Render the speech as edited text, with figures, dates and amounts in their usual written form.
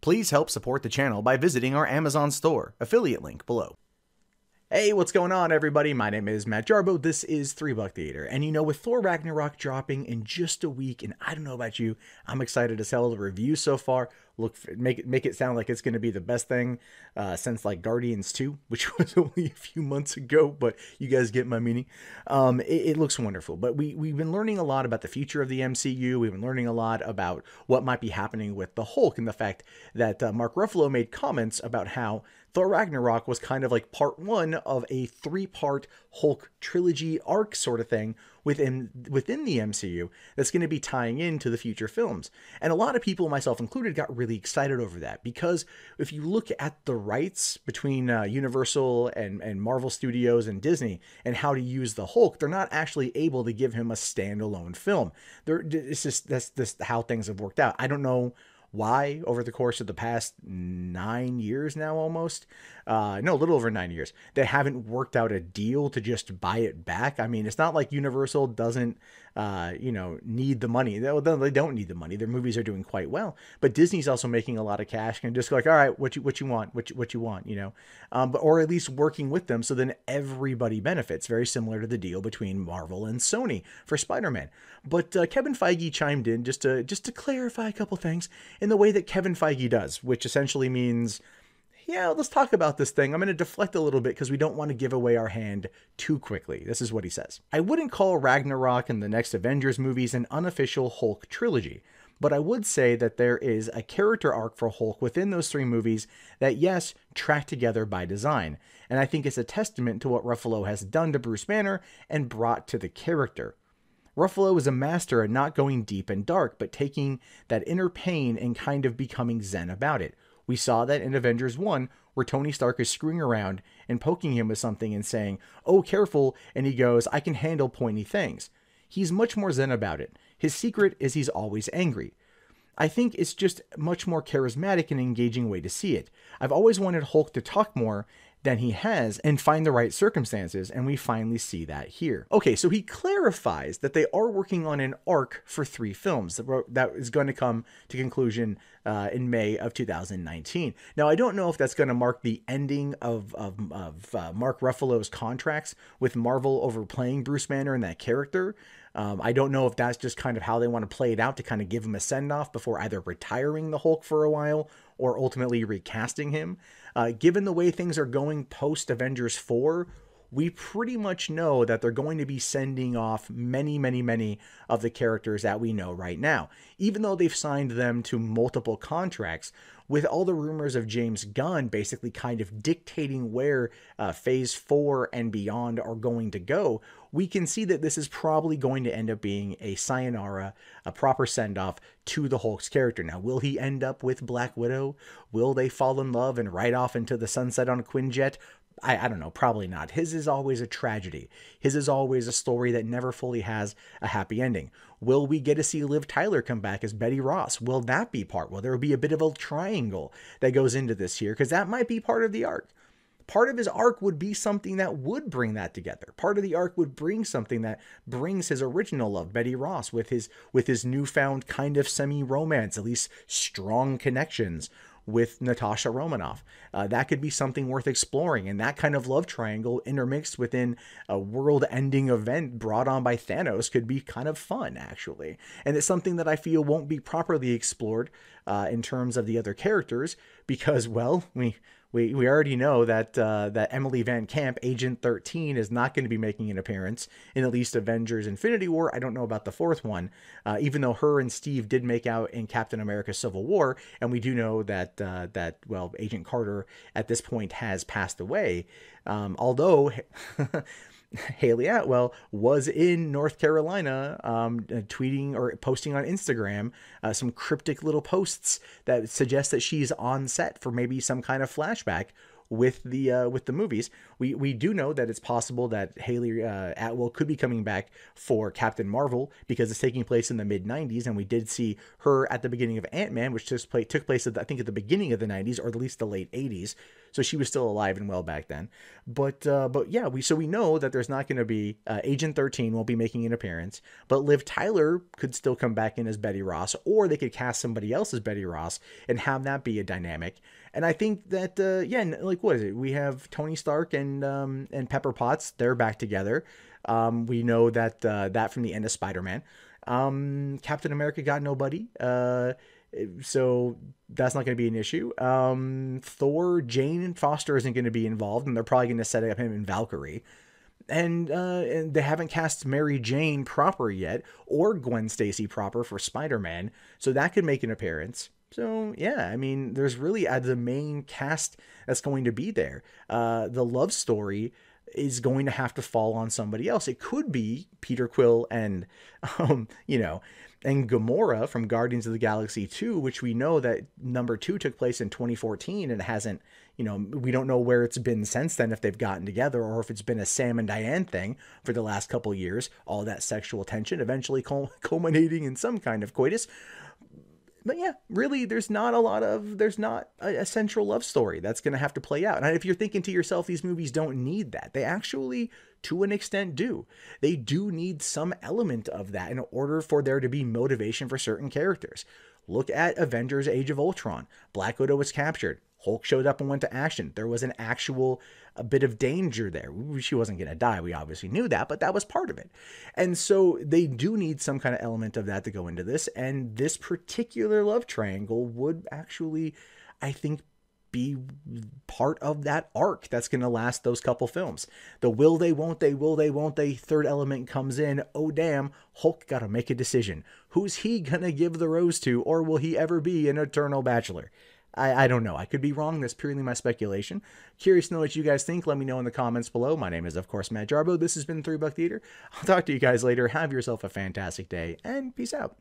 Please help support the channel by visiting our Amazon store, affiliate link below. Hey, what's going on, everybody? My name is Matt Jarbo. This is $3 Theater. And you know, with Thor Ragnarok dropping in just a week, and I don't know about you, I'm excited to tell the review so far. Make it sound like it's going to be the best thing since like Guardians 2, which was only a few months ago, but you guys get my meaning. It looks wonderful, but we've been learning a lot about the future of the MCU. We've been learning a lot about what might be happening with the Hulk, and the fact that Mark Ruffalo made comments about how Thor Ragnarok was kind of like part one of a 3-part Hulk trilogy arc sort of thing within the MCU that's going to be tying into the future films. And a lot of people, myself included, got really excited over that, because if you look at the rights between Universal and Marvel Studios and Disney and how to use the Hulk, they're not actually able to give him a standalone film. That's how things have worked out. I don't know why over the course of the past 9 years now, almost a little over 9 years, they haven't worked out a deal to just buy it back. I mean, it's not like Universal doesn't need the money. They don't need the money. Their movies are doing quite well, but Disney's also making a lot of cash and just like, all right, what you want, what you want, or at least working with them, so then everybody benefits. Very similar to the deal between Marvel and Sony for Spider-Man. But Kevin Feige chimed in just to clarify a couple things in the way that Kevin Feige does, which essentially means, yeah, let's talk about this thing. I'm going to deflect a little bit because we don't want to give away our hand too quickly. This is what he says. I wouldn't call Ragnarok and the next Avengers movies an unofficial Hulk trilogy, but I would say that there is a character arc for Hulk within those 3 movies that, yes, track together by design. And I think it's a testament to what Ruffalo has done to Bruce Banner and brought to the character. Ruffalo is a master at not going deep and dark, but taking that inner pain and kind of becoming zen about it. We saw that in Avengers 1, where Tony Stark is screwing around and poking him with something and saying, "Oh, careful," and he goes, "I can handle pointy things." He's much more zen about it. His secret is he's always angry. I think it's just a much more charismatic and engaging way to see it. I've always wanted Hulk to talk more than he has and find the right circumstances, and we finally see that here. Okay, so he clarifies that they are working on an arc for 3 films that is going to come to conclusion in May of 2019. Now, I don't know if that's going to mark the ending of Mark Ruffalo's contracts with Marvel overplaying Bruce Banner and that character. I don't know if that's just kind of how they want to play it out to kind of give him a send-off before either retiring the Hulk for a while or ultimately recasting him. Given the way things are going post-Avengers 4, we pretty much know that they're going to be sending off many of the characters that we know right now. Even though they've signed them to multiple contracts, with all the rumors of James Gunn basically kind of dictating where Phase 4 and beyond are going to go, we can see that this is probably going to end up being a sayonara, a proper send-off to the Hulk's character. Now, will he end up with Black Widow? Will they fall in love and ride off into the sunset on a Quinjet? I don't know, probably not. His is always a tragedy. His is always a story that never fully has a happy ending. Will we get to see Liv Tyler come back as Betty Ross? Will that be part? Will there be a bit of a triangle that goes into this here? Because that might be part of the arc. Part of his arc would be something that would bring that together. Part of the arc would bring something that brings his original love, Betty Ross, with his newfound kind of semi-romance, at least strong connections with Natasha Romanoff. That could be something worth exploring, and that kind of love triangle intermixed within a world-ending event brought on by Thanos could be kind of fun, actually. And it's something that I feel won't be properly explored in terms of the other characters, because, well, we already know that that Emily Van Camp, Agent 13, is not going to be making an appearance in at least Avengers Infinity War. I don't know about the 4th one, even though her and Steve did make out in Captain America Civil War, and we do know that, well, Agent Carter at this point has passed away, although Haley Atwell was in North Carolina, tweeting or posting on Instagram some cryptic little posts that suggest that she's on set for maybe some kind of flashback with the movies. We do know that it's possible that Haley Atwell could be coming back for Captain Marvel because it's taking place in the mid 90s, and we did see her at the beginning of Ant-Man, which took place at, I think, at the beginning of the 90s or at least the late 80s. So she was still alive and well back then. But yeah, we know that there's not going to be Agent 13 won't be making an appearance, but Liv Tyler could still come back in as Betty Ross, or they could cast somebody else as Betty Ross and have that be a dynamic. And I think that yeah, like what is it? We have Tony Stark and Pepper Potts. They're back together. We know that that from the end of Spider-Man. Captain America got nobody. So that's not going to be an issue. Thor, Jane Foster isn't going to be involved, and they're probably going to set up him in Valkyrie. And they haven't cast Mary Jane proper yet, or Gwen Stacy proper for Spider-Man, so that could make an appearance. So yeah, I mean, there's really the main cast that's going to be there. The love story is going to have to fall on somebody else. It could be Peter Quill and, you know, and Gamora from Guardians of the Galaxy 2, which we know that number 2 took place in 2014 and hasn't, you know, we don't know where it's been since then, if they've gotten together or if it's been a Sam and Diane thing for the last couple years, all that sexual tension eventually culminating in some kind of coitus. But yeah, really, there's not a central love story that's going to have to play out. And if you're thinking to yourself, these movies don't need that, they actually, to an extent, do. They do need some element of that in order for there to be motivation for certain characters. Look at Avengers Age of Ultron. Black Widow was captured. Hulk showed up and went to action. There was a bit of danger there. She wasn't going to die. We obviously knew that, but that was part of it. And so they do need some kind of element of that to go into this. And this particular love triangle would actually, I think, be part of that arc that's going to last those couple films. The will they, won't they third element comes in. Oh, damn, Hulk got to make a decision. Who's he going to give the rose to, or will he ever be an eternal bachelor? I don't know. I could be wrong. That's purely my speculation. Curious to know what you guys think. Let me know in the comments below. My name is, of course, Matt Jarbo. This has been $3 Theater. I'll talk to you guys later. Have yourself a fantastic day, and peace out.